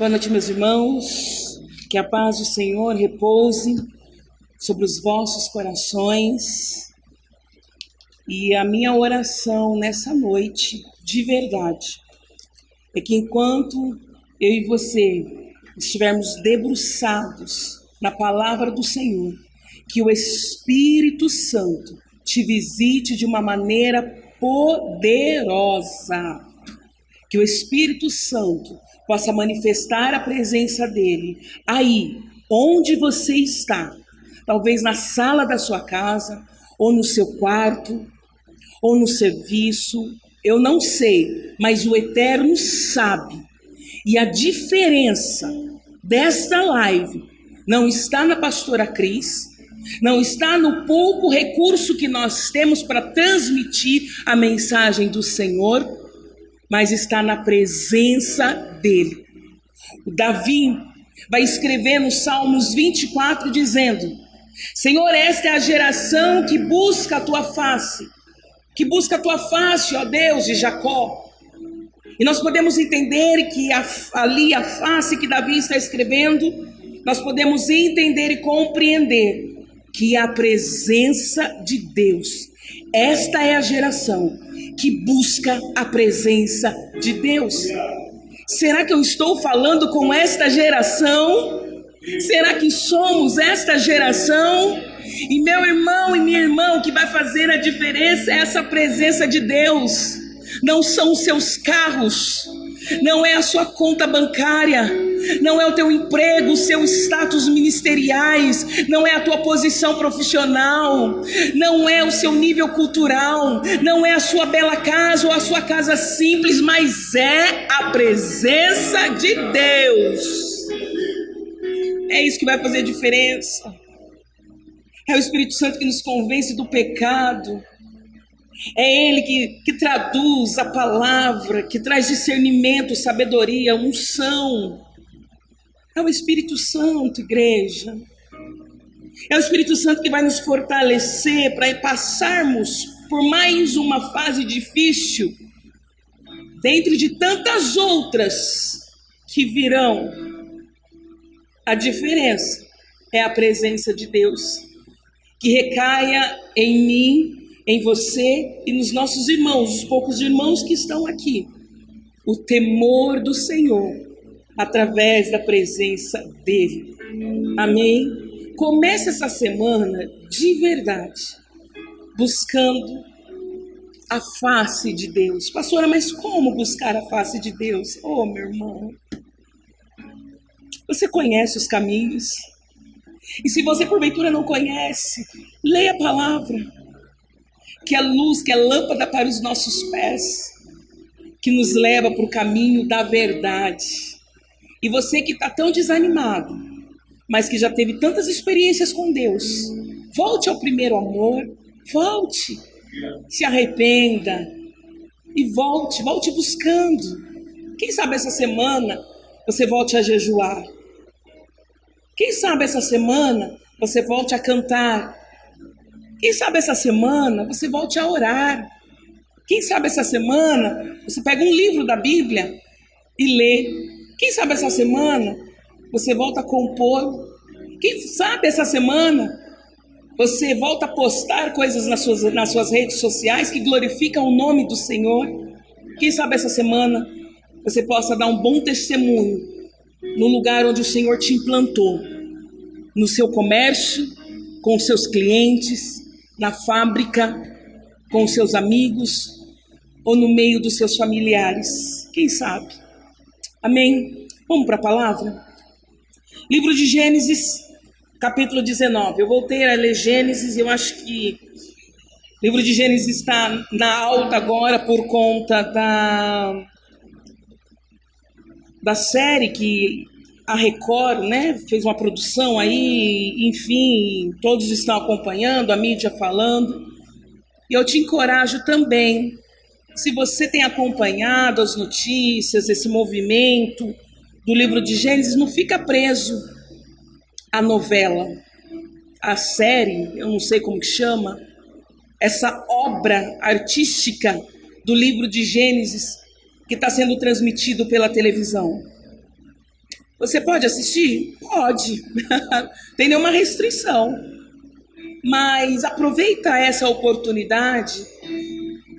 Boa noite, meus irmãos. Que a paz do Senhor repouse sobre os vossos corações. E a minha oração nessa noite, de verdade, é que enquanto eu e você estivermos debruçados na palavra do Senhor, que o Espírito Santo te visite de uma maneira poderosa, que o Espírito Santo possa manifestar a presença dele aí, onde você está, talvez na sala da sua casa, ou no seu quarto, ou no serviço, eu não sei, mas o Eterno sabe. E a diferença desta live não está na pastora Cris, não está no pouco recurso que nós temos para transmitir a mensagem do Senhor, mas está na presença dele. O Davi vai escrever no Salmos 24 dizendo: Senhor, esta é a geração que busca a tua face, ó Deus de Jacó. E nós podemos entender que ali a face que Davi está escrevendo, nós podemos entender e compreender que a presença de Deus, esta é a geração que busca a presença de Deus. Será que eu estou falando com esta geração? Será que somos esta geração? E meu irmão e minha irmã, o que vai fazer a diferença é essa presença de Deus. Não são os seus carros, não é a sua conta bancária, não é o teu emprego, os seus status ministeriais, não é a tua posição profissional, não é o seu nível cultural, não é a sua bela casa ou a sua casa simples, mas é a presença de Deus. É isso que vai fazer a diferença. É o Espírito Santo que nos convence do pecado. É Ele que traduz a palavra, que traz discernimento, sabedoria, unção. É o Espírito Santo, igreja. É o Espírito Santo que vai nos fortalecer para passarmos por mais uma fase difícil, dentro de tantas outras que virão. A diferença é a presença de Deus, que recaia em mim, em você e nos nossos irmãos, os poucos irmãos que estão aqui, o temor do Senhor, através da presença dele. Amém? Comece essa semana de verdade, buscando a face de Deus. Pastora, mas como buscar a face de Deus? Oh, meu irmão, você conhece os caminhos? E se você porventura não conhece, leia a palavra, que é luz, que é lâmpada para os nossos pés, que nos leva para o caminho da verdade. E você que está tão desanimado, mas que já teve tantas experiências com Deus, volte ao primeiro amor, volte, se arrependa e volte buscando. Quem sabe essa semana você volte a jejuar. Quem sabe essa semana você volte a cantar. Quem sabe essa semana você volte a orar. Quem sabe essa semana você pega um livro da Bíblia e lê. Quem sabe essa semana você volta a compor. Quem sabe essa semana você volta a postar coisas nas suas redes sociais que glorificam o nome do Senhor. Quem sabe essa semana você possa dar um bom testemunho no lugar onde o Senhor te implantou, no seu comércio, com os seus clientes, na fábrica, com os seus amigos, ou no meio dos seus familiares. Quem sabe? Amém? Vamos para a palavra? Livro de Gênesis, capítulo 19. Eu voltei a ler Gênesis e eu acho que o livro de Gênesis está na alta agora por conta da série que a Record, né, fez uma produção aí, enfim, todos estão acompanhando, a mídia falando. E eu te encorajo também, se você tem acompanhado as notícias, esse movimento do livro de Gênesis, não fica preso à novela, à série, eu não sei como que chama, essa obra artística do livro de Gênesis que está sendo transmitido pela televisão. Você pode assistir? Pode. Tem nenhuma restrição. Mas aproveita essa oportunidade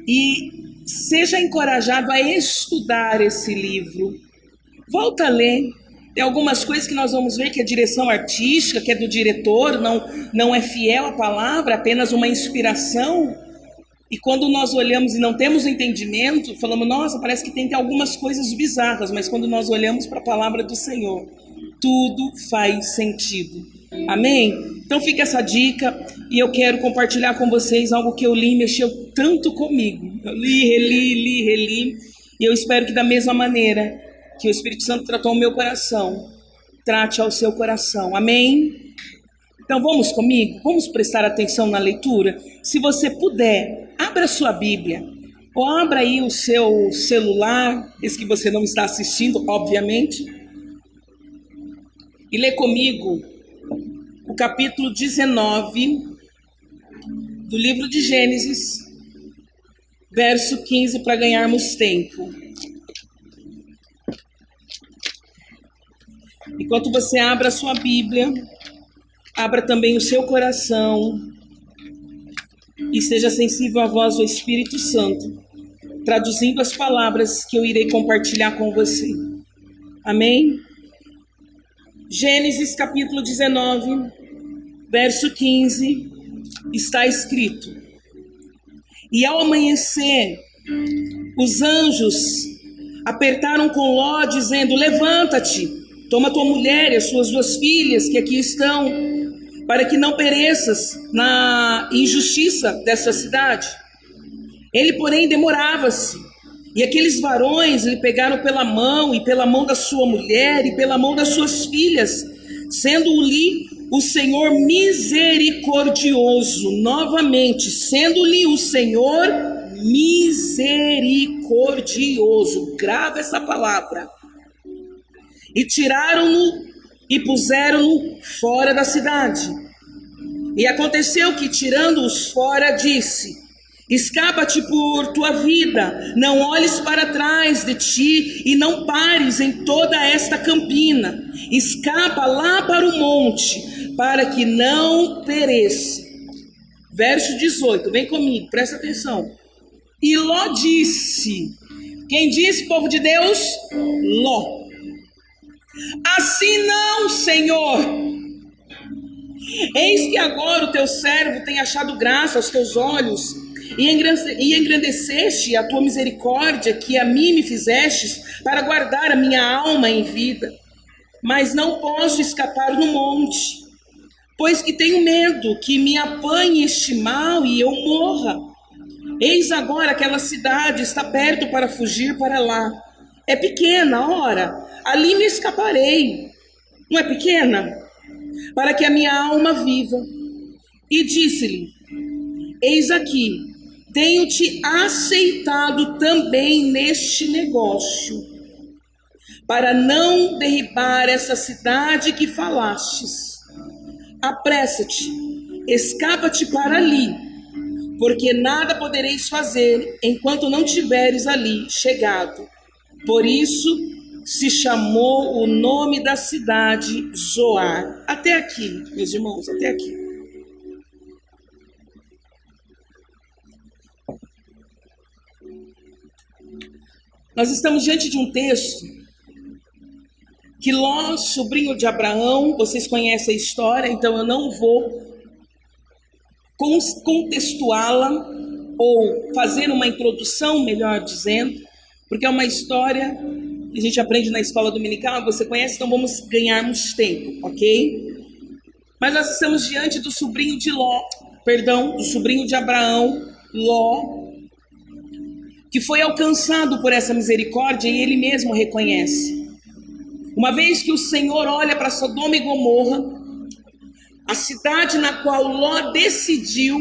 e seja encorajado a estudar esse livro. Volta a ler. Tem algumas coisas que nós vamos ver que a direção artística, que é do diretor, não é fiel à palavra, apenas uma inspiração. E quando nós olhamos e não temos entendimento, falamos, nossa, parece que tem algumas coisas bizarras, mas quando nós olhamos para a palavra do Senhor, tudo faz sentido. Amém? Então fica essa dica e eu quero compartilhar com vocês algo que eu li e mexeu tanto comigo. Eu reli, e eu espero que da mesma maneira que o Espírito Santo tratou o meu coração, trate ao seu coração. Amém? Então vamos comigo? Vamos prestar atenção na leitura? Se você puder, abra sua Bíblia, ou abra aí o seu celular, esse que você não está assistindo, obviamente, e lê comigo o capítulo 19 do livro de Gênesis, verso 15, para ganharmos tempo. Enquanto você abre a sua Bíblia, abra também o seu coração e seja sensível à voz do Espírito Santo, traduzindo as palavras que eu irei compartilhar com você. Amém? Gênesis capítulo 19, verso 15, está escrito: E ao amanhecer, os anjos apertaram com Ló, dizendo: Levanta-te, toma tua mulher e as suas 2 filhas que aqui estão, para que não pereças na injustiça desta cidade. Ele, porém, demorava-se, e aqueles varões lhe pegaram pela mão, e pela mão da sua mulher, e pela mão das suas filhas, sendo-lhe o Senhor misericordioso. Novamente, sendo-lhe o Senhor misericordioso. Grava essa palavra. E tiraram-no e puseram-no fora da cidade. E aconteceu que, tirando-os fora, disse: Escapa-te por tua vida, não olhes para trás de ti e não pares em toda esta campina. Escapa lá para o monte, para que não pereça. Verso 18, vem comigo, presta atenção. E Ló disse, quem disse, povo de Deus? Ló. Assim não, Senhor. Eis que agora o teu servo tem achado graça aos teus olhos, e engrandeceste a tua misericórdia que a mim me fizestes, para guardar a minha alma em vida. Mas não posso escapar no monte, pois que tenho medo que me apanhe este mal e eu morra. Eis agora aquela cidade está perto para fugir para lá. É pequena, ora, ali me escaparei. Não é pequena? Para que a minha alma viva. E disse-lhe: Eis aqui, tenho-te aceitado também neste negócio, para não derribar essa cidade que falastes. Apressa-te, escapa-te para ali, porque nada podereis fazer enquanto não tiveres ali chegado. Por isso se chamou o nome da cidade Zoar. Até aqui, meus irmãos, até aqui. Nós estamos diante de um texto que Ló, sobrinho de Abraão, vocês conhecem a história, então eu não vou contextuá-la ou fazer uma introdução, melhor dizendo, porque é uma história que a gente aprende na escola dominical, você conhece, então vamos ganharmos tempo, ok? Mas nós estamos diante do sobrinho de do sobrinho de Abraão, Ló, que foi alcançado por essa misericórdia e ele mesmo reconhece. Uma vez que o Senhor olha para Sodoma e Gomorra, a cidade na qual Ló decidiu,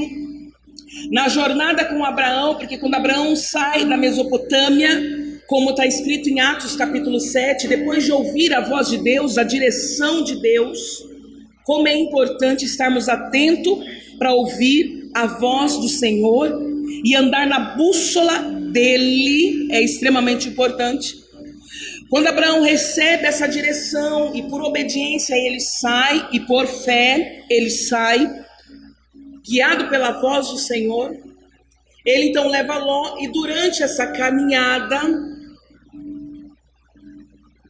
na jornada com Abraão, porque quando Abraão sai da Mesopotâmia, como está escrito em Atos capítulo 7, depois de ouvir a voz de Deus, a direção de Deus, como é importante estarmos atentos para ouvir a voz do Senhor e andar na bússola dele, é extremamente importante. Quando Abraão recebe essa direção e por obediência ele sai, e por fé ele sai, guiado pela voz do Senhor, ele então leva Ló, e durante essa caminhada,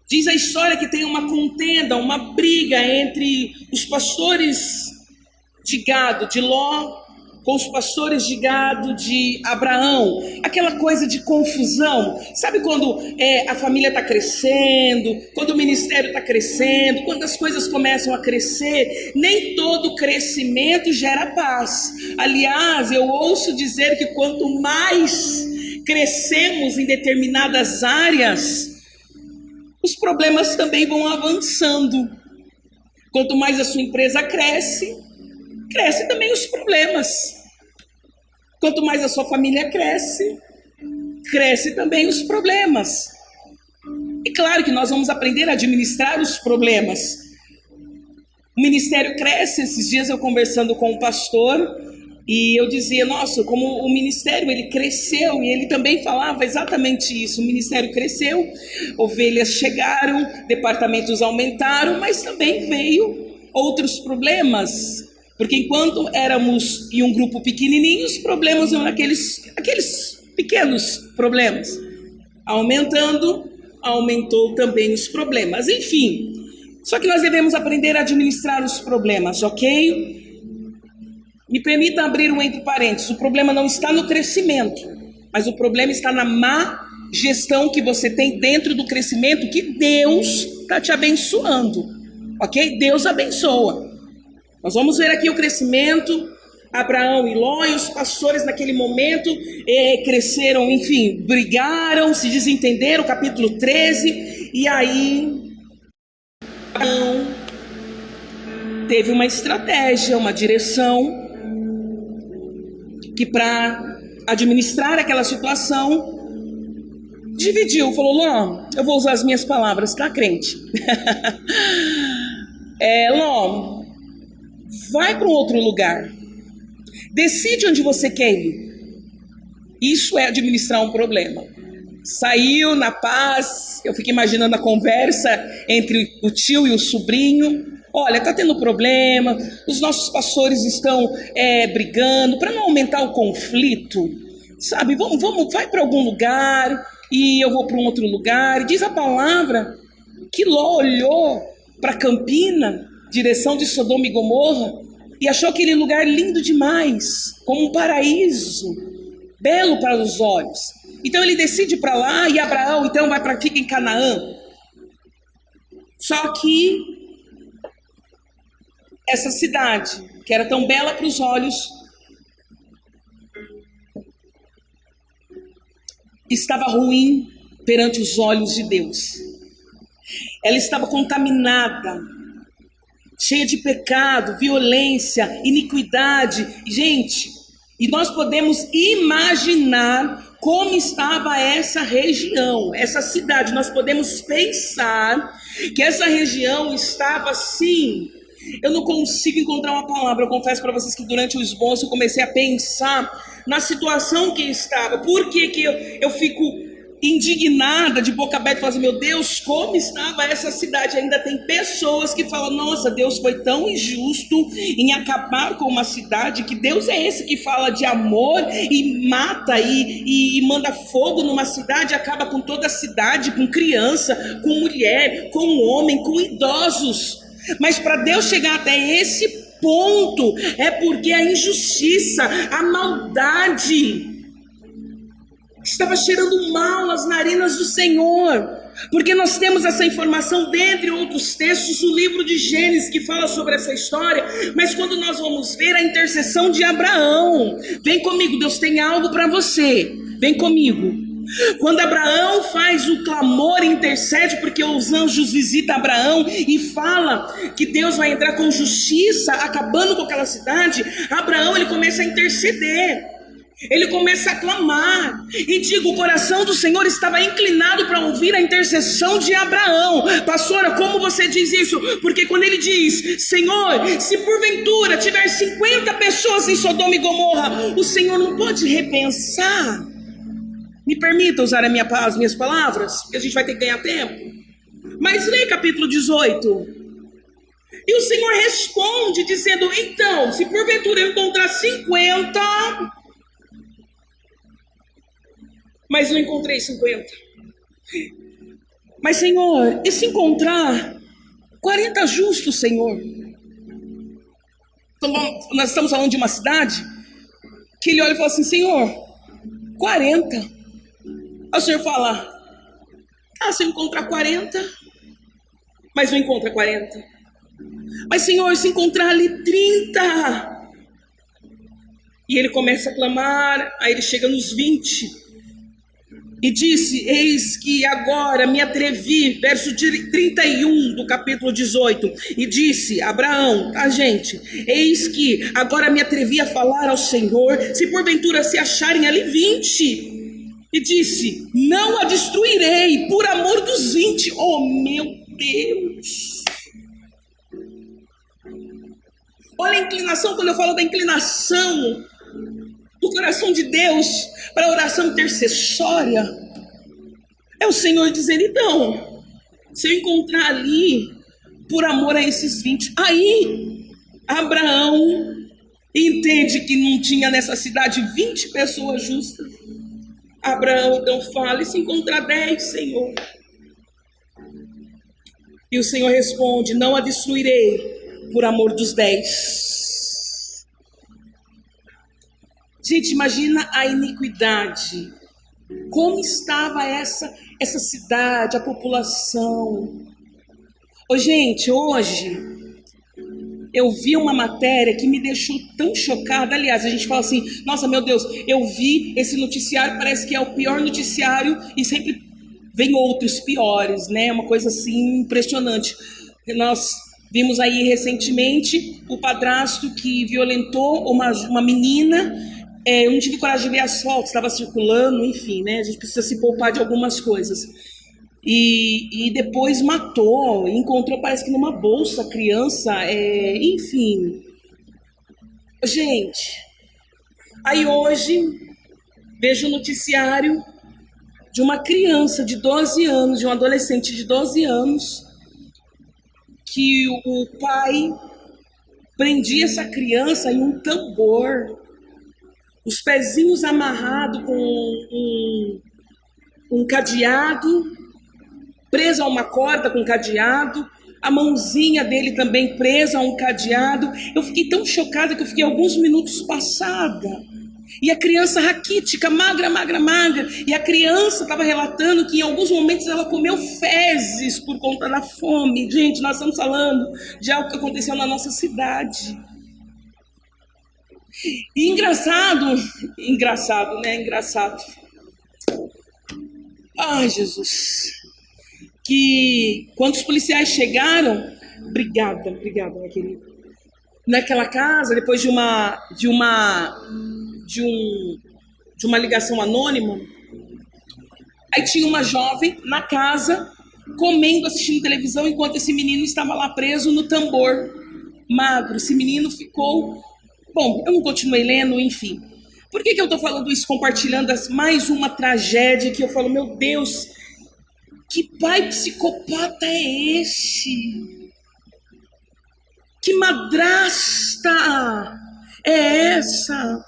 diz a história que tem uma contenda, uma briga entre os pastores de gado de Ló com os pastores de gado de Abraão, aquela coisa de confusão. Sabe quando a família está crescendo, quando o ministério está crescendo, quando as coisas começam a crescer, nem todo crescimento gera paz. Aliás, eu ouço dizer que quanto mais crescemos em determinadas áreas, os problemas também vão avançando. Quanto mais a sua empresa cresce, cresce também os problemas. Quanto mais a sua família cresce, cresce também os problemas. E claro que nós vamos aprender a administrar os problemas. O ministério cresce. Esses dias eu conversando com um pastor, e eu dizia, nossa, como o ministério ele cresceu, e ele também falava exatamente isso. O ministério cresceu, ovelhas chegaram, departamentos aumentaram, mas também veio outros problemas. Porque enquanto éramos em um grupo pequenininho, os problemas eram aqueles pequenos problemas. Aumentando, aumentou também os problemas. Enfim, só que nós devemos aprender a administrar os problemas, ok? Me permita abrir um entre parênteses. O problema não está no crescimento, mas o problema está na má gestão que você tem dentro do crescimento que Deus está te abençoando, ok? Deus abençoa. Nós vamos ver aqui o crescimento. Abraão e Ló, e os pastores naquele momento cresceram, enfim, brigaram, se desentenderam, capítulo 13, e aí Abraão teve uma estratégia, uma direção, que para administrar aquela situação, dividiu, falou, Ló, eu vou usar as minhas palavras, tá, crente? Ló, vai para um outro lugar, decide onde você quer ir. Isso é administrar um problema. Saiu na paz, eu fico imaginando a conversa entre o tio e o sobrinho. Olha, está tendo problema, os nossos pastores estão brigando, para não aumentar o conflito, sabe, vamos, vai para algum lugar, e eu vou para um outro lugar. E diz a palavra que Ló olhou para Campina, direção de Sodoma e Gomorra, e achou aquele lugar lindo demais, como um paraíso, belo para os olhos. Então ele decide ir para lá, e Abraão então fica em Canaã. Só que essa cidade, que era tão bela para os olhos, estava ruim perante os olhos de Deus. Ela estava contaminada, cheia de pecado, violência, iniquidade. Gente, e nós podemos imaginar como estava essa região, essa cidade. Nós podemos pensar que essa região estava assim. Eu não consigo encontrar uma palavra. Eu confesso para vocês que durante o esboço eu comecei a pensar na situação que estava. Por que eu fico indignada, de boca aberta, falando assim, meu Deus, como estava essa cidade? Ainda tem pessoas que falam, nossa, Deus foi tão injusto em acabar com uma cidade, que Deus é esse que fala de amor e mata e manda fogo numa cidade, acaba com toda a cidade, com criança, com mulher, com homem, com idosos. Mas para Deus chegar até esse ponto, é porque a injustiça, a maldade estava cheirando mal as narinas do Senhor. Porque nós temos essa informação dentre outros textos do livro de Gênesis que fala sobre essa história. Mas quando nós vamos ver a intercessão de Abraão, vem comigo, Deus tem algo para você, vem comigo. Quando Abraão faz o clamor e intercede, porque os anjos visitam Abraão e fala que Deus vai entrar com justiça, acabando com aquela cidade, Abraão ele começa a interceder. Ele começa a clamar, e digo, o coração do Senhor estava inclinado para ouvir a intercessão de Abraão. Pastora, como você diz isso? Porque quando ele diz, Senhor, se porventura tiver 50 pessoas em Sodoma e Gomorra, o Senhor não pode repensar? Me permita usar as minhas palavras, porque a gente vai ter que ganhar tempo. Mas leia capítulo 18. E o Senhor responde dizendo: então, se porventura eu encontrar 50, mas não encontrei 50. Mas, Senhor, e se encontrar 40 justos, Senhor? Então, nós estamos falando de uma cidade que ele olha e fala assim: Senhor, 40. Aí o Senhor fala: se eu encontrar 40, mas não encontra 40. Mas, Senhor, se encontrar ali 30. E ele começa a clamar, aí ele chega nos 20. E disse: eis que agora me atrevi, verso 31 do capítulo 18. E disse Abraão, gente, eis que agora me atrevi a falar ao Senhor, se porventura se acharem ali 20. E disse: não a destruirei por amor dos 20. Oh, meu Deus! Olha a inclinação, quando eu falo da inclinação do coração de Deus para a oração intercessória, é o Senhor dizendo: então, se eu encontrar ali, por amor a esses 20, aí Abraão entende que não tinha nessa cidade 20 pessoas justas. Abraão então fala: e se encontrar 10, Senhor? E o Senhor responde: não a destruirei por amor dos 10. Gente, imagina a iniquidade. Como estava essa cidade, a população. Gente, hoje eu vi uma matéria que me deixou tão chocada. Aliás, a gente fala assim: nossa, meu Deus, eu vi esse noticiário, parece que é o pior noticiário, e sempre vem outros piores, né? Uma coisa assim impressionante. Nós vimos aí recentemente o padrasto que violentou uma menina. Eu não tive coragem de ver as fotos, estava circulando, enfim, né? A gente precisa se poupar de algumas coisas. E depois matou, encontrou, parece que numa bolsa, criança, enfim. Gente, aí hoje vejo o noticiário de uma criança de 12 anos, de um adolescente de 12 anos, que o pai prendia essa criança em um tambor, os pezinhos amarrados com um cadeado, preso a uma corda com cadeado, a mãozinha dele também presa a um cadeado. Eu fiquei tão chocada que eu fiquei alguns minutos passada. E a criança raquítica, magra, magra, magra. E a criança estava relatando que em alguns momentos ela comeu fezes por conta da fome. Gente, nós estamos falando de algo que aconteceu na nossa cidade. E engraçado, né? Engraçado. Ai, Jesus. Que quando os policiais chegaram, obrigada, minha querida, naquela casa, depois de uma ligação anônima, aí tinha uma jovem na casa comendo, assistindo televisão, enquanto esse menino estava lá preso no tambor, magro. Esse menino ficou... Bom, eu não continuei lendo, enfim. Por que eu estou falando isso, compartilhando mais uma tragédia que eu falo: meu Deus, que pai psicopata é esse? Que madrasta é essa?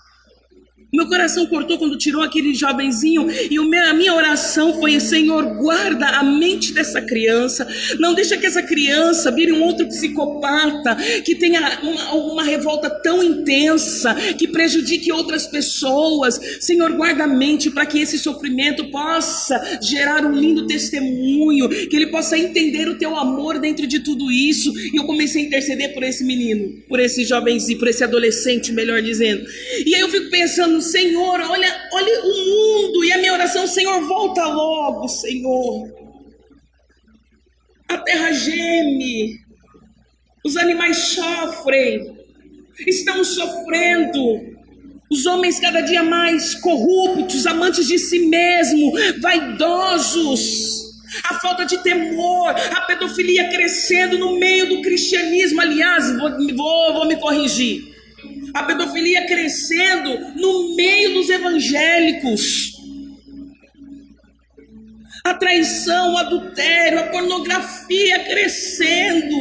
Meu coração cortou quando tirou aquele jovenzinho, e a minha oração foi: Senhor, guarda a mente dessa criança, não deixa que essa criança vire um outro psicopata, que tenha uma revolta tão intensa, que prejudique outras pessoas. Senhor, guarda a mente para que esse sofrimento possa gerar um lindo testemunho, que ele possa entender o teu amor dentro de tudo isso. E eu comecei a interceder por esse menino, por esse jovenzinho, por esse adolescente, melhor dizendo. E aí eu fico pensando: Senhor, olha o mundo. E a minha oração: Senhor, volta logo, Senhor. A terra geme, os animais sofrem, estão sofrendo, os homens cada dia mais corruptos, amantes de si mesmo, vaidosos, a falta de temor, a pedofilia crescendo no meio do cristianismo. Aliás, vou me corrigir. A pedofilia crescendo no meio dos evangélicos. A traição, o adultério, a pornografia crescendo,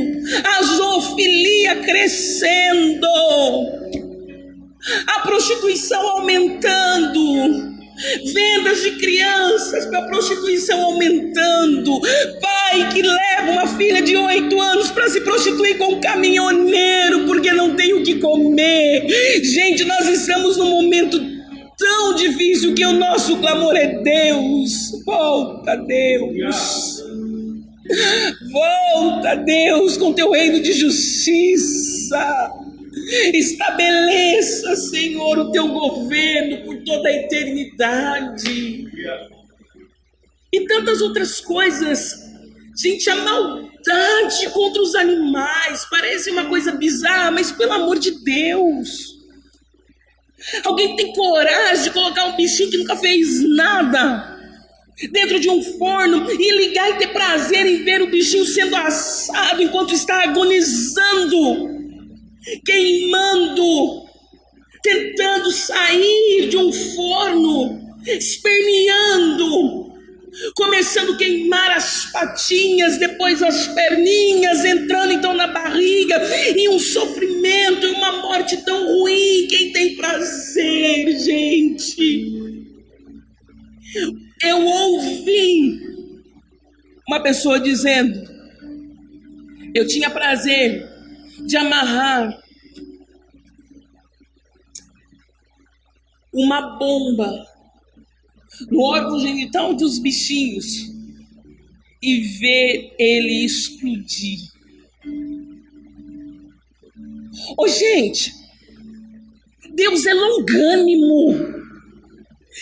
a zoofilia crescendo, a prostituição aumentando, vendas de crianças para prostituição aumentando, pai que leva uma filha de 8 anos para se prostituir com um caminhoneiro porque não tem o que comer. Gente, nós estamos num momento tão difícil que o nosso clamor é: Deus, volta, Deus, volta, Deus, com teu reino de justiça. Estabeleça, Senhor, o teu governo por toda a eternidade. E tantas outras coisas. Gente, a maldade contra os animais parece uma coisa bizarra, mas pelo amor de Deus, alguém tem coragem de colocar um bichinho que nunca fez nada dentro de um forno e ligar e ter prazer em ver o bichinho sendo assado enquanto está agonizando, queimando, tentando sair de um forno, esperneando, começando a queimar as patinhas, depois as perninhas, entrando então na barriga, e um sofrimento e uma morte tão ruim. Quem tem prazer, gente? Eu ouvi uma pessoa dizendo: eu tinha prazer de amarrar uma bomba no órgão genital dos bichinhos e ver ele explodir. Ô, gente, Deus é longânimo.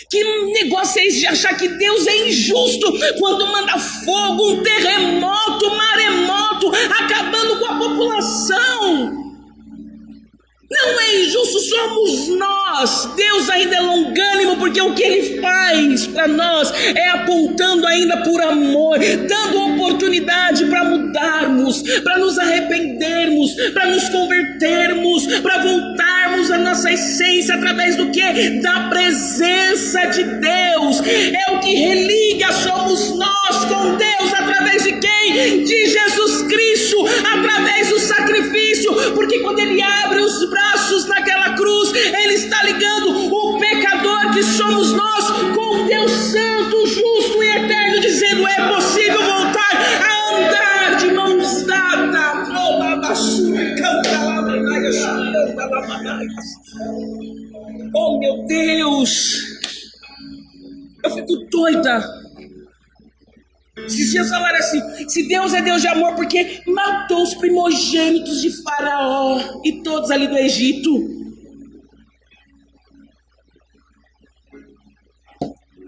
Que negócio é esse de achar que Deus é injusto quando manda fogo, um terremoto, um maremoto, acabando com a população? Não é injusto, somos nós. Deus ainda é longânimo, porque o que Ele faz para nós é apontando ainda por amor, dando oportunidade para mudarmos, para nos arrependermos, para nos convertermos, para voltarmos à nossa essência através do quê? Da presença de Deus. É o que religa, somos nós com Deus através de quem? De Jesus Cristo, através do sacrifício, porque quando Ele abre os braços naquela cruz, Ele está ligando o pecador que somos nós com Deus Santo, justo e eterno, dizendo: é possível voltar a andar de mãos dadas. Oh, meu Deus, eu fico doida. Esses dias falaram assim: se Deus é Deus de amor, porque matou os primogênitos de Faraó e todos ali do Egito.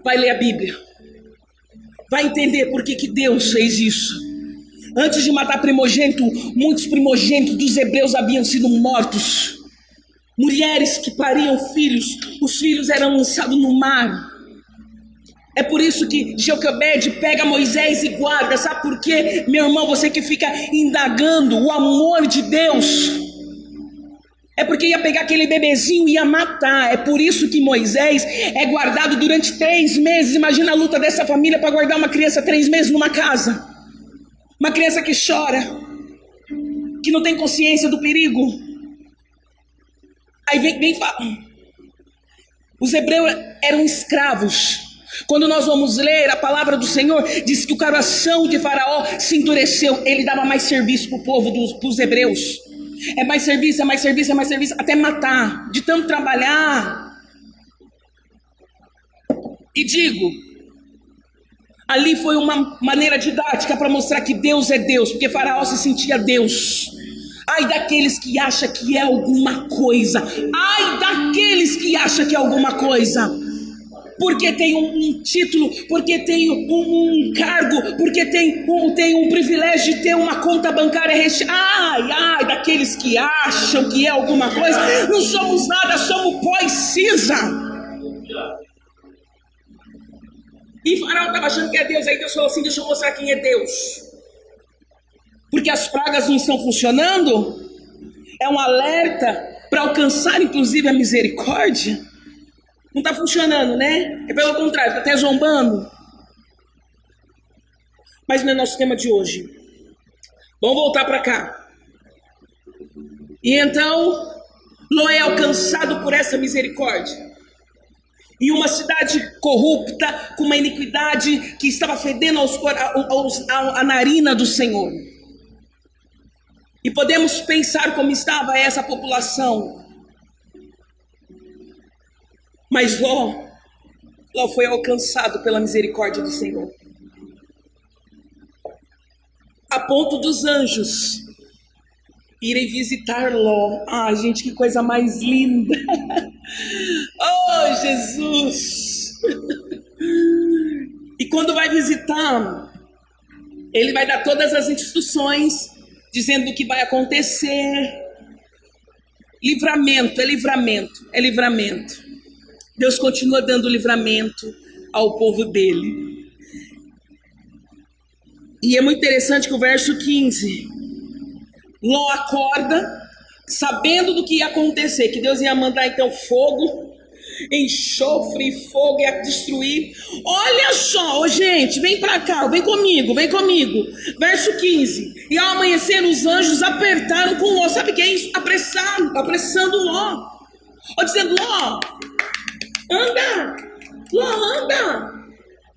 Vai ler a Bíblia, vai entender por que Deus fez isso. Antes de matar primogênito, muitos primogênitos dos hebreus haviam sido mortos. Mulheres que pariam filhos, os filhos eram lançados no mar. É por isso que Joquebede pega Moisés e guarda. Sabe por quê? Meu irmão, você que fica indagando o amor de Deus, é porque ia pegar aquele bebezinho e ia matar. É por isso que Moisés é guardado durante 3 meses. Imagina a luta dessa família para guardar uma criança 3 meses numa casa. Uma criança que chora, que não tem consciência do perigo. Aí vem fala. Os hebreus eram escravos. Quando nós vamos ler a palavra do Senhor, diz que o coração de Faraó se endureceu. Ele dava mais serviço para o povo dos hebreus. É mais serviço, é mais serviço, é mais serviço, até matar, de tanto trabalhar. E digo, ali foi uma maneira didática para mostrar que Deus é Deus, porque Faraó se sentia Deus. Ai daqueles que acham que é alguma coisa. Ai daqueles que acham que é alguma coisa. Porque tem um título, porque tem um cargo, porque tem um privilégio de ter uma conta bancária recheada. Ai daqueles que acham que é alguma coisa. Não somos nada, somos pó e cinza. E Faraó estava achando que é Deus. Aí Deus falou assim: deixa eu mostrar quem é Deus. Porque as pragas não estão funcionando. É um alerta para alcançar inclusive a misericórdia. Não está funcionando, né? É pelo contrário, está até zombando. Mas não é nosso tema de hoje. Vamos voltar para cá. E então, Ló é alcançado por essa misericórdia. E uma cidade corrupta, com uma iniquidade que estava fedendo a narina do Senhor. E podemos pensar como estava essa população. Mas Ló foi alcançado pela misericórdia do Senhor. A ponto dos anjos irem visitar Ló. Ah, gente, que coisa mais linda. Oh, Jesus. E quando vai visitar, ele vai dar todas as instruções, dizendo o que vai acontecer. Livramento, é livramento, é livramento. Deus continua dando livramento ao povo dele. E é muito interessante que o verso 15, Ló acorda, sabendo do que ia acontecer, que Deus ia mandar então fogo, enxofre e fogo ia destruir. Olha só, gente, vem pra cá, vem comigo. Verso 15, e ao amanhecer os anjos apertaram com Ló. Sabe o que é isso? Apressando Ló. Ou dizendo, Ló, anda.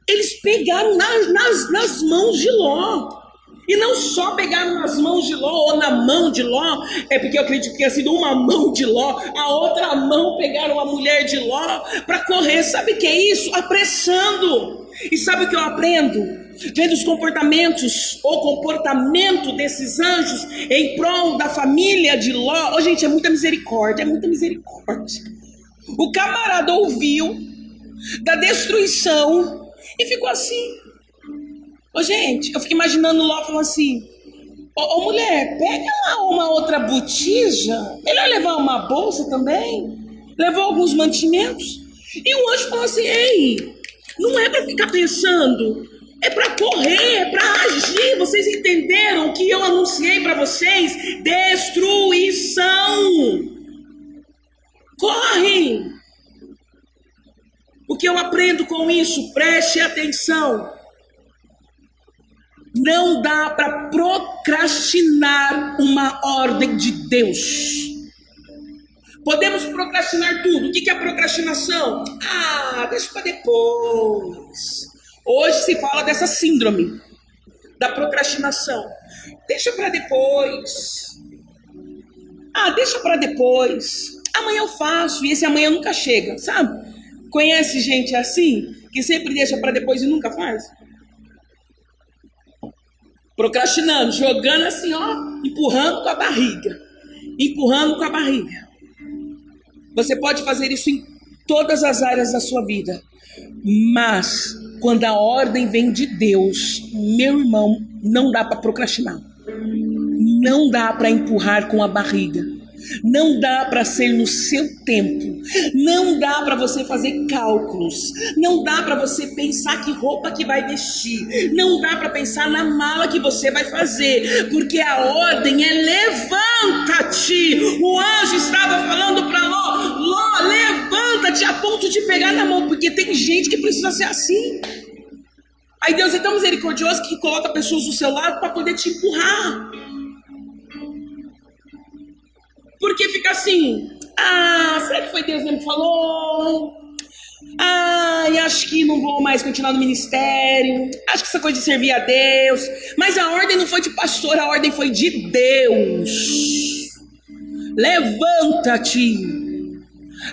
Eles pegaram nas mãos de Ló. E não só pegaram nas mãos de Ló ou na mão de Ló, é porque eu acredito que tinha sido uma mão de Ló, a outra mão pegaram a mulher de Ló para correr. Sabe o que é isso? Apressando. E sabe o que eu aprendo? Vendo os comportamentos, ou comportamento desses anjos em prol da família de Ló. Oh, gente, é muita misericórdia, O camarada ouviu da destruição e ficou assim. Ô, gente, eu fico imaginando Ló falando assim, ô mulher, pega lá uma outra botija, melhor levar uma bolsa também, levou alguns mantimentos. E o anjo falou assim, ei, não é para ficar pensando, é para correr, é para agir. Vocês entenderam o que eu anunciei para vocês? Destruição. Corre. O que eu aprendo com isso? Preste atenção. Não dá para procrastinar uma ordem de Deus. Podemos procrastinar tudo. O que é procrastinação? Deixa para depois. Hoje se fala dessa síndrome da procrastinação. Deixa para depois. Deixa para depois. Amanhã eu faço. E esse amanhã nunca chega, sabe? Conhece gente assim? Que sempre deixa para depois e nunca faz? Procrastinando, jogando assim, empurrando com a barriga. Você pode fazer isso em todas as áreas da sua vida. Mas, quando a ordem vem de Deus, meu irmão, não dá para procrastinar. Não dá para empurrar com a barriga. Não dá para ser no seu tempo. Não dá para você fazer cálculos. Não dá para você pensar que roupa que vai vestir. Não dá para pensar na mala que você vai fazer. Porque a ordem é levanta-te. O anjo estava falando para Ló, levanta-te, a ponto de pegar na mão. Porque tem gente que precisa ser assim. Aí Deus é tão misericordioso que coloca pessoas do seu lado para poder te empurrar. Porque fica assim, será que foi Deus que me falou? Acho que não vou mais continuar no ministério. Acho que essa coisa de servir a Deus. Mas a ordem não foi de pastor, a ordem foi de Deus. Levanta-te.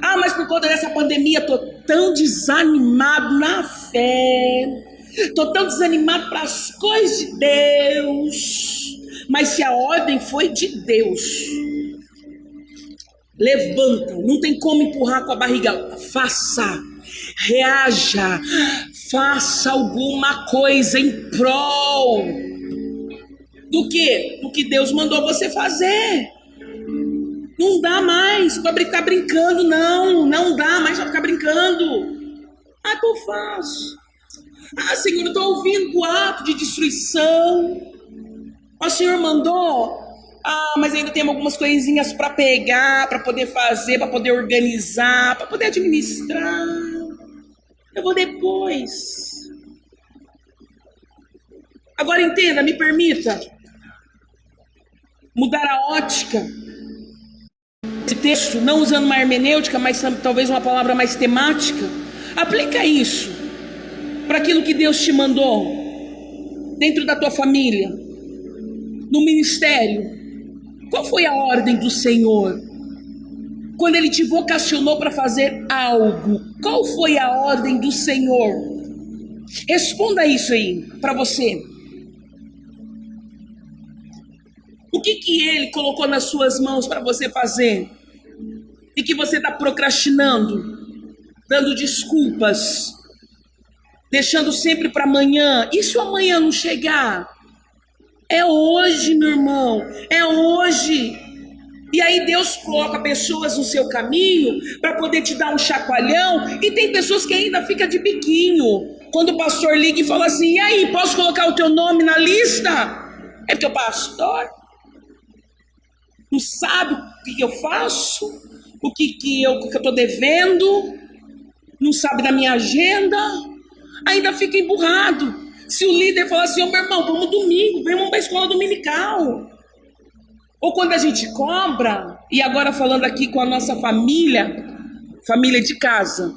Mas por conta dessa pandemia, tô tão desanimado na fé. Tô tão desanimado para as coisas de Deus. Mas se a ordem foi de Deus, levanta, não tem como empurrar com a barriga. Faça, reaja, faça alguma coisa em prol do quê? Do que Deus mandou você fazer. Não dá mais para ficar brincando, não dá mais para ficar brincando. Eu faço. Senhor, eu estou ouvindo boato de destruição. O Senhor mandou. Mas ainda tem algumas coisinhas para pegar, para poder fazer, para poder organizar, para poder administrar. Eu vou depois. Agora entenda, me permita mudar a ótica. Esse texto, não usando uma hermenêutica, mas talvez uma palavra mais temática. Aplica isso para aquilo que Deus te mandou, dentro da tua família, no ministério. Qual foi a ordem do Senhor? Quando Ele te vocacionou para fazer algo, qual foi a ordem do Senhor? Responda isso aí para você. O que Ele colocou nas suas mãos para você fazer? E que você está procrastinando, dando desculpas, deixando sempre para amanhã. E se o amanhã não chegar? É hoje, meu irmão, é hoje. E aí Deus coloca pessoas no seu caminho para poder te dar um chacoalhão. E tem pessoas que ainda ficam de biquinho. Quando o pastor liga e fala assim: e aí, posso colocar o teu nome na lista? É porque o pastor não sabe o que eu faço, o que eu estou devendo, não sabe da minha agenda, ainda fica emburrado. Se o líder falar assim: ô meu irmão, vamos domingo, vamos para a escola dominical. Ou quando a gente cobra, e agora falando aqui com a nossa família de casa,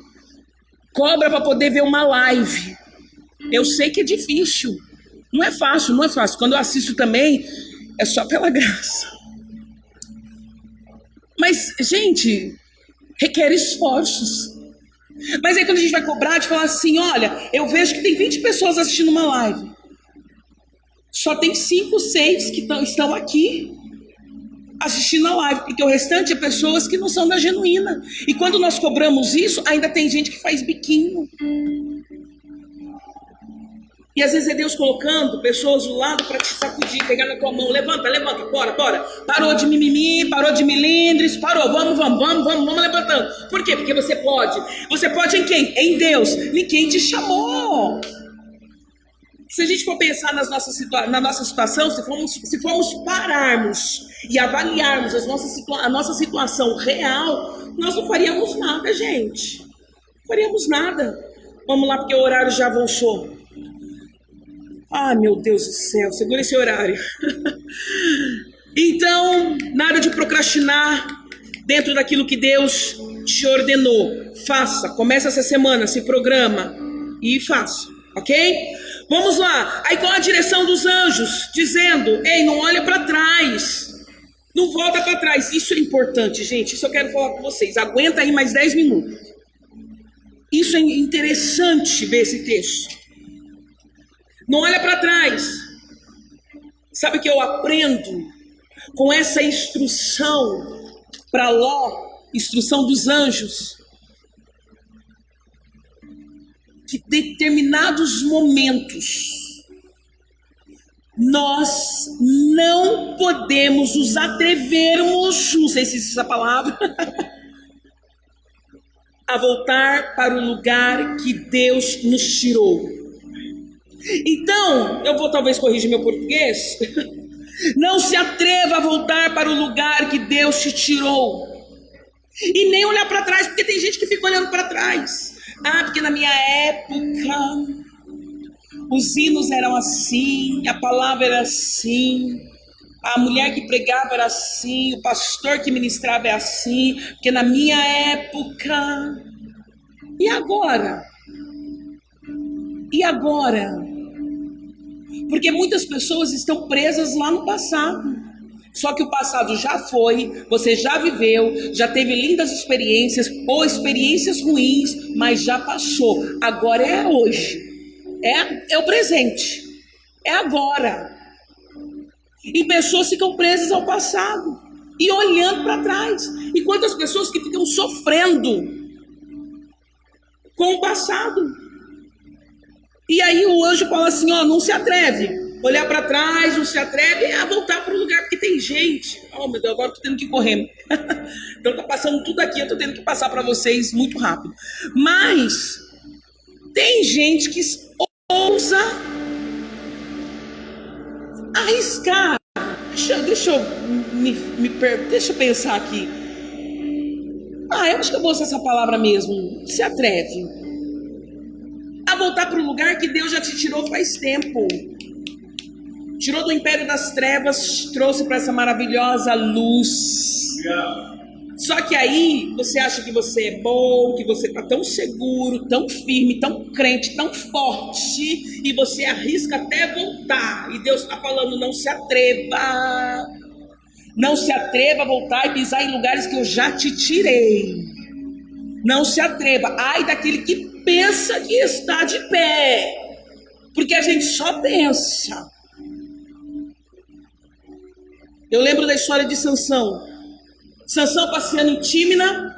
cobra para poder ver uma live. Eu sei que é difícil, não é fácil. Quando eu assisto também, é só pela graça. Mas, gente, requer esforços. Mas aí quando a gente vai cobrar, de falar assim: olha, eu vejo que tem 20 pessoas assistindo uma live. Só tem 5, 6 que estão aqui assistindo a live, porque o restante é pessoas que não são da genuína. E quando nós cobramos isso, ainda tem gente que faz biquinho. E às vezes é Deus colocando pessoas do lado para te sacudir, pegar na tua mão: levanta, bora. Parou de mimimi, parou de milindres, parou, vamos levantando. Por quê? Porque você pode. Você pode em quem? Em Deus. Ninguém te chamou. Se a gente for pensar na nossa situação, se formos pararmos e avaliarmos a nossa situação real, nós não faríamos nada, gente. Não faríamos nada. Vamos lá, porque o horário já avançou. Ah, meu Deus do céu, segura esse horário. Então, nada de procrastinar dentro daquilo que Deus te ordenou. Faça, começa essa semana, se programa e faça, ok? Vamos lá, aí com a direção dos anjos, dizendo: ei, não olha para trás, não volta para trás. Isso é importante, gente, isso eu quero falar com vocês. Aguenta aí mais 10 minutos. Isso é interessante ver esse texto. Não olha para trás. Sabe o que eu aprendo com essa instrução para Ló, instrução dos anjos? Que determinados momentos nós não podemos nos atrevermos, não sei se existe essa palavra, a voltar para o lugar que Deus nos tirou. Então, eu vou talvez corrigir meu português. Não se atreva a voltar para o lugar que Deus te tirou. E nem olhar para trás, porque tem gente que fica olhando para trás. Ah, porque na minha época os hinos eram assim, a palavra era assim, a mulher que pregava era assim, o pastor que ministrava é assim, porque na minha época. E agora? E agora? Porque muitas pessoas estão presas lá no passado. Só que o passado já foi, você já viveu, já teve lindas experiências ou experiências ruins, mas já passou. Agora é hoje, é o presente, é agora. E pessoas ficam presas ao passado e olhando para trás. E quantas pessoas que ficam sofrendo com o passado. E aí o anjo fala assim: ó, não se atreve. Olhar para trás, não se atreve a voltar para o lugar, porque tem gente. Oh, meu Deus, agora eu tô tendo que correr. Então tá passando tudo aqui, eu tô tendo que passar para vocês muito rápido. Mas tem gente que ousa arriscar. Deixa eu pensar aqui. Eu acho que eu vou usar essa palavra mesmo. Se atreve a voltar para o lugar que Deus já te tirou faz tempo. tirou do império das trevas, trouxe para essa maravilhosa luz. Só que aí você acha que você é bom, que você está tão seguro, tão firme, tão crente, tão forte, e você arrisca até voltar. E Deus está falando: não se atreva. Não se atreva a voltar e pisar em lugares que eu já te tirei. Não se atreva. Ai daquele que pensa que está de pé. Porque a gente só pensa. Eu lembro da história de Sansão. Sansão passeando em Tímina,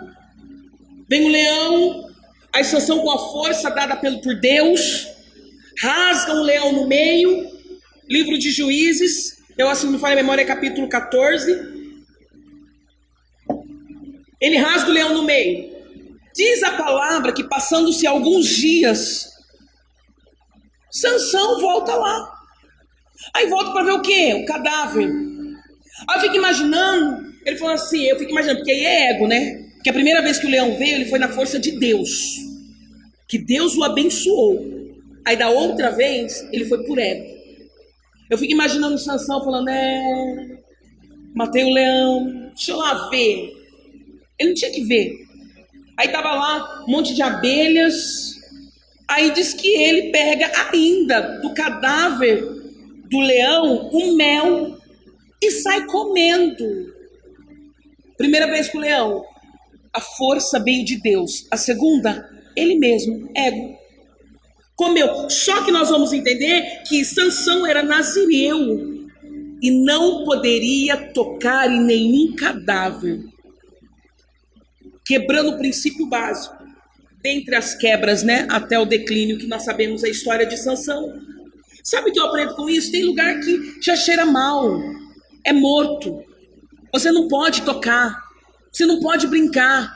vem o leão, aí Sansão, com a força dada por Deus, rasga um leão no meio. Livro de Juízes, eu assim me falha a memória, capítulo 14. Ele rasga o leão no meio. Diz a palavra que, passando-se alguns dias, Sansão volta lá. Aí volta para ver o quê? O cadáver. Aí eu fico imaginando, ele falou assim, porque aí é ego, né? Porque a primeira vez que o leão veio, ele foi na força de Deus, que Deus o abençoou. Aí da outra vez, ele foi por ego. Eu fico imaginando o Sansão falando: matei o leão, deixa eu lá ver. Ele não tinha que ver. Aí tava lá um monte de abelhas. Aí diz que ele pega ainda do cadáver do leão o mel e sai comendo. Primeira vez com o leão, a força veio de Deus. A segunda, ele mesmo, ego, comeu. Só que nós vamos entender que Sansão era nazireu e não poderia tocar em nenhum cadáver, quebrando o princípio básico. Dentre as quebras, né, até o declínio, que nós sabemos a história de Sansão. Sabe o que eu aprendo com isso? Tem lugar que já cheira mal, é morto. Você não pode tocar, você não pode brincar.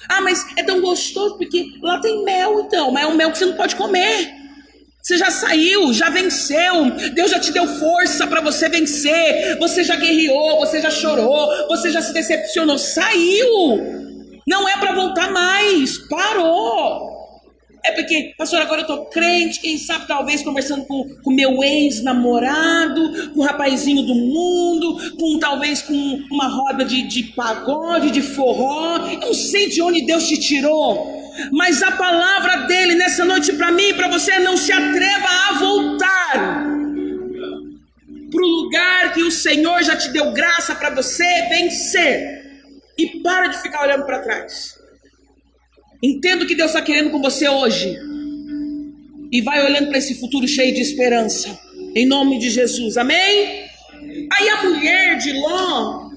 Ah, mas é tão gostoso porque lá tem mel, então. Mas é um mel que você não pode comer. Você já saiu, já venceu. Deus já te deu força para você vencer. Você já guerreou, você já chorou, você já se decepcionou. Saiu. Não é para voltar mais. Parou. É porque, pastor, agora eu tô crente, quem sabe talvez conversando com meu ex-namorado, com o rapazinho do mundo, talvez com uma roda de pagode, de forró. Eu não sei de onde Deus te tirou, mas a palavra dele nessa noite para mim e para você: não se atreva a voltar pro lugar que o Senhor já te deu graça para você vencer. E para de ficar olhando para trás. Entenda o que Deus está querendo com você hoje. E vai olhando para esse futuro cheio de esperança. Em nome de Jesus, amém? Aí a mulher de Ló,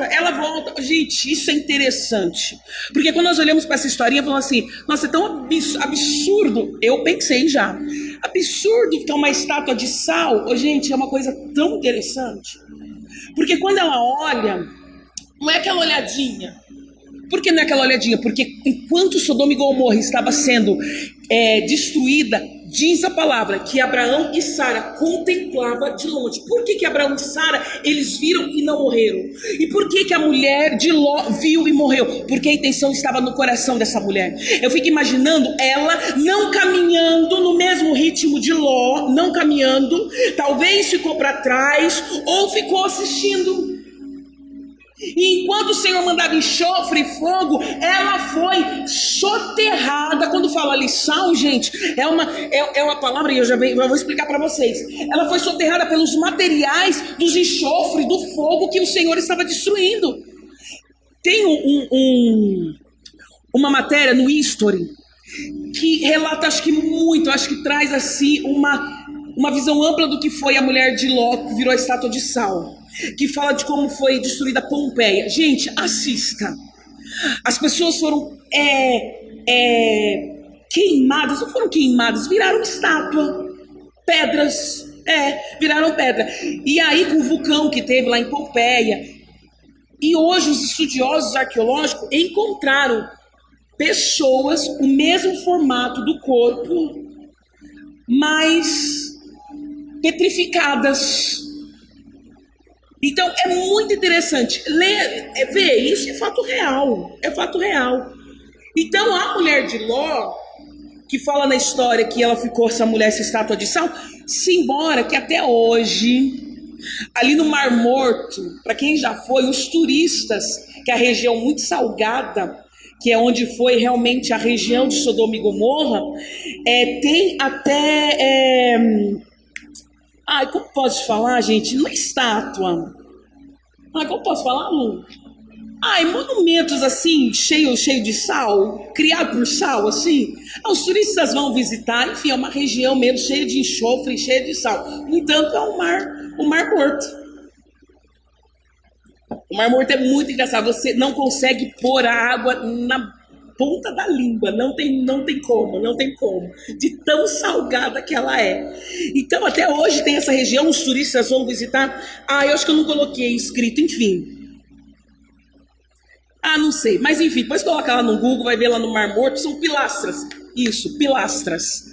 ela volta. Gente, isso é interessante. Porque quando nós olhamos para essa historinha, falamos assim: nossa, é tão absurdo. Eu pensei já. Absurdo ficar uma estátua de sal. Oh, gente, é uma coisa tão interessante. Porque quando ela olha, não é aquela olhadinha. Por que não é aquela olhadinha? Porque enquanto Sodoma e Gomorra estava sendo destruída, diz a palavra que Abraão e Sara contemplavam de longe. Por que Abraão e Sara, eles viram e não morreram? E por que a mulher de Ló viu e morreu? Porque a intenção estava no coração dessa mulher. Eu fico imaginando ela não caminhando no mesmo ritmo de Ló, não caminhando, talvez ficou para trás ou ficou assistindo. E enquanto o Senhor mandava enxofre e fogo, ela foi soterrada. Quando fala ali sal, gente, é uma palavra, e eu já vou explicar para vocês. Ela foi soterrada pelos materiais dos enxofres, do fogo que o Senhor estava destruindo. Tem uma matéria no History que relata, acho que traz assim uma visão ampla do que foi a mulher de Ló, que virou a estátua de sal, que fala de como foi destruída Pompeia. Gente, assista. As pessoas foram queimadas, não foram queimadas, viraram estátua, pedras, viraram pedra. E aí com o vulcão que teve lá em Pompeia, e hoje os estudiosos arqueológicos encontraram pessoas, o mesmo formato do corpo, mas petrificadas. Então é muito interessante ver isso. É fato real, Então a mulher de Ló, que fala na história que ela ficou, essa mulher, essa estátua de sal, simbora que até hoje, ali no Mar Morto, para quem já foi, os turistas, que é a região muito salgada, que é onde foi realmente a região de Sodoma e Gomorra, tem até... como posso falar, gente? Não é estátua. Como posso falar, Lu? Monumentos assim, cheio de sal, criado por sal, assim. Os turistas vão visitar, enfim, é uma região mesmo cheia de enxofre, cheia de sal. No entanto, é o Mar Morto. O Mar Morto é muito engraçado, você não consegue pôr a água na ponta da língua, não tem como, de tão salgada que ela é. Então, até hoje tem essa região, os turistas vão visitar. Eu acho que eu não coloquei escrito, enfim. Não sei, mas enfim, depois coloca lá no Google, vai ver lá no Mar Morto, são pilastras, isso, pilastras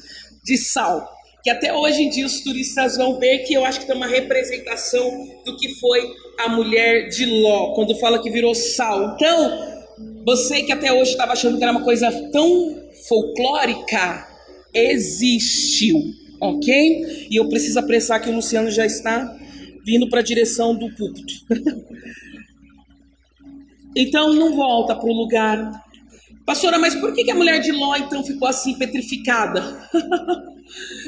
de sal, que até hoje em dia os turistas vão ver, que eu acho que tem uma representação do que foi a mulher de Ló, quando fala que virou sal. Então, você que até hoje estava achando que era uma coisa tão folclórica, existiu, ok? E eu preciso apressar que o Luciano já está vindo para a direção do púlpito. Então não volta para o lugar. Pastora, mas por que a mulher de Ló então ficou assim petrificada?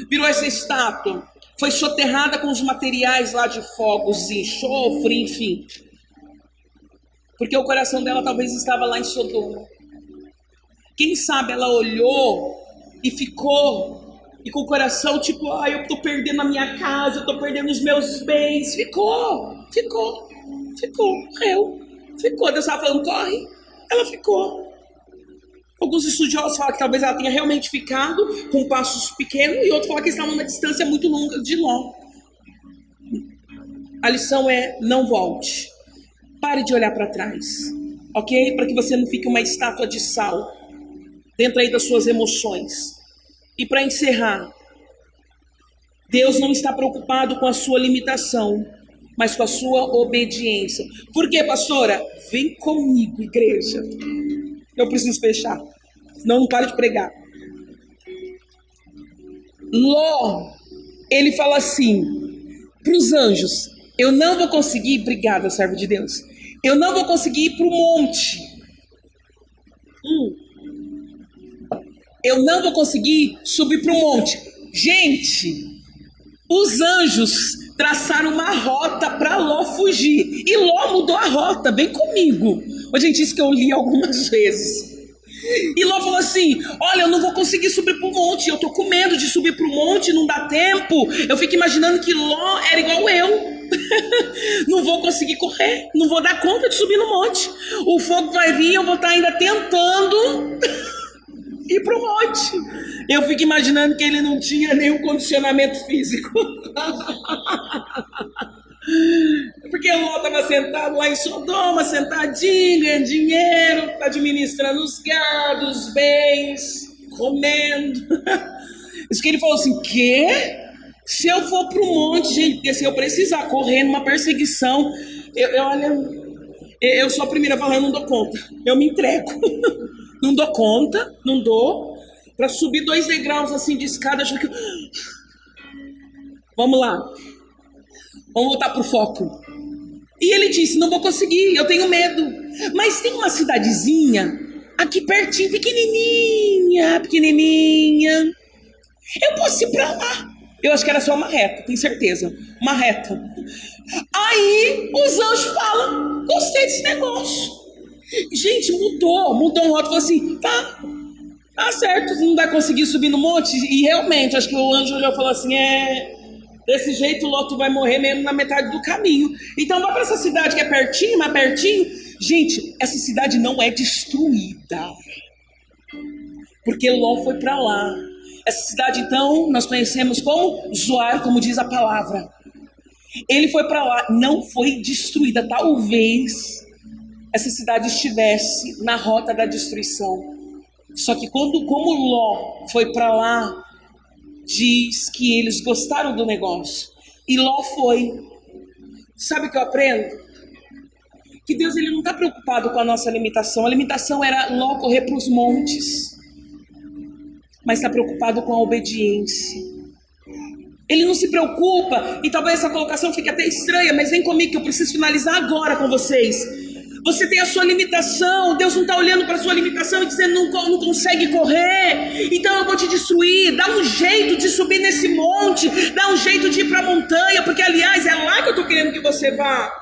Virou essa estátua. Foi soterrada com os materiais lá de fogos, enxofre, enfim. Porque o coração dela talvez estava lá em Sodoma. Quem sabe ela olhou e ficou, e com o coração tipo, eu tô perdendo a minha casa, eu tô perdendo os meus bens. Ficou, morreu. Ficou, Deus estava falando, corre. Ela ficou. Alguns estudiosos falam que talvez ela tenha realmente ficado com passos pequenos, e outros falam que estava numa distância muito longa de Ló. A lição é: não volte. Pare de olhar para trás, ok? Para que você não fique uma estátua de sal dentro aí das suas emoções. E para encerrar, Deus não está preocupado com a sua limitação, mas com a sua obediência. Por quê, pastora? Vem comigo, igreja. Eu preciso fechar. Não pare de pregar. Ló, ele fala assim para os anjos: eu não vou conseguir, obrigada, servo de Deus, eu não vou conseguir ir para o monte. Eu não vou conseguir subir para o monte. Gente, os anjos traçaram uma rota para Ló fugir. E Ló mudou a rota, vem comigo. Gente, isso que eu li algumas vezes. E Ló falou assim: olha, eu não vou conseguir subir para o monte, eu tô com medo de subir para o monte, não dá tempo. Eu fico imaginando que Ló era igual eu. Não vou conseguir correr, não vou dar conta de subir no monte. O fogo vai vir, eu vou estar ainda tentando ir para o monte. Eu fico imaginando que ele não tinha nenhum condicionamento físico. Porque Ló estava sentado lá em Sodoma, sentadinho, ganhando dinheiro, administrando os gados, os bens, comendo. Isso que ele falou assim: quê? Se eu for para o monte, gente, porque se eu precisar correr numa perseguição, eu sou a primeira a falar, eu não dou conta. Eu me entrego. Não dou conta, não dou. Para subir 2 degraus assim de escada, acho que... Vamos lá. Vamos voltar pro foco. E ele disse: não vou conseguir, eu tenho medo. Mas tem uma cidadezinha aqui pertinho, pequenininha. Eu posso ir para lá. Eu acho que era só uma reta, tenho certeza. Uma reta. Aí os anjos falam: gostei desse negócio. Gente, mudou a rota. Falou assim: tá certo, não vai conseguir subir no monte. E realmente, acho que o anjo já falou assim: desse jeito o Ló vai morrer mesmo na metade do caminho. Então vai para essa cidade que é pertinho, mais pertinho. Gente, essa cidade não é destruída, porque Ló foi para lá. Essa cidade, então, nós conhecemos como Zoar, como diz a palavra. Ele foi para lá, não foi destruída. Talvez essa cidade estivesse na rota da destruição. Só que como Ló foi para lá, diz que eles gostaram do negócio. E Ló foi. Sabe o que eu aprendo? Que Deus, ele não está preocupado com a nossa limitação. A limitação era Ló correr para os montes. mas está preocupado com a obediência. Ele não se preocupa, e talvez essa colocação fique até estranha, mas vem comigo que eu preciso finalizar agora com vocês. Você tem a sua limitação, Deus não está olhando para a sua limitação e dizendo não consegue correr, então eu vou te destruir. Dá um jeito de subir nesse monte, dá um jeito de ir para a montanha, porque aliás é lá que eu estou querendo que você vá.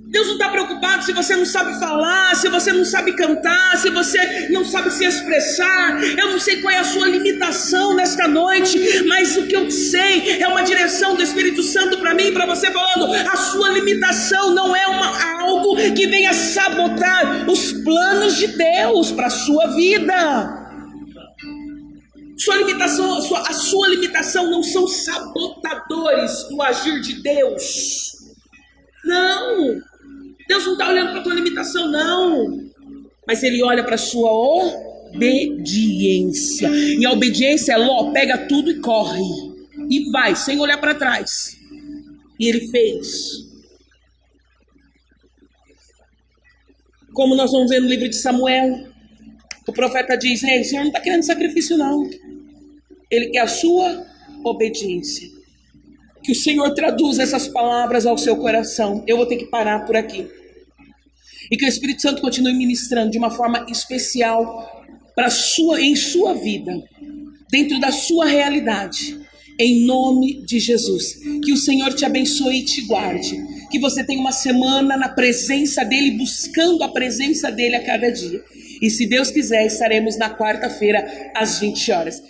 Deus não está preocupado se você não sabe falar, se você não sabe cantar, se você não sabe se expressar. Eu não sei qual é a sua limitação nesta noite, mas o que eu sei é uma direção do Espírito Santo para mim e para você, falando: a sua limitação não é algo que venha sabotar os planos de Deus para a sua vida. A sua limitação não são sabotadores do agir de Deus. Não, Deus não está olhando para a tua limitação, não. Mas Ele olha para a sua obediência. E a obediência é: Ló, pega tudo e corre. E vai, sem olhar para trás. E ele fez. Como nós vamos ver no livro de Samuel, o profeta diz: o Senhor não está querendo sacrifício, não. Ele quer a sua obediência. Que o Senhor traduza essas palavras ao seu coração. Eu vou ter que parar por aqui. E que o Espírito Santo continue ministrando de uma forma especial em sua vida, dentro da sua realidade. Em nome de Jesus. Que o Senhor te abençoe e te guarde. Que você tenha uma semana na presença dEle, buscando a presença dEle a cada dia. E se Deus quiser, estaremos na quarta-feira às 20 horas.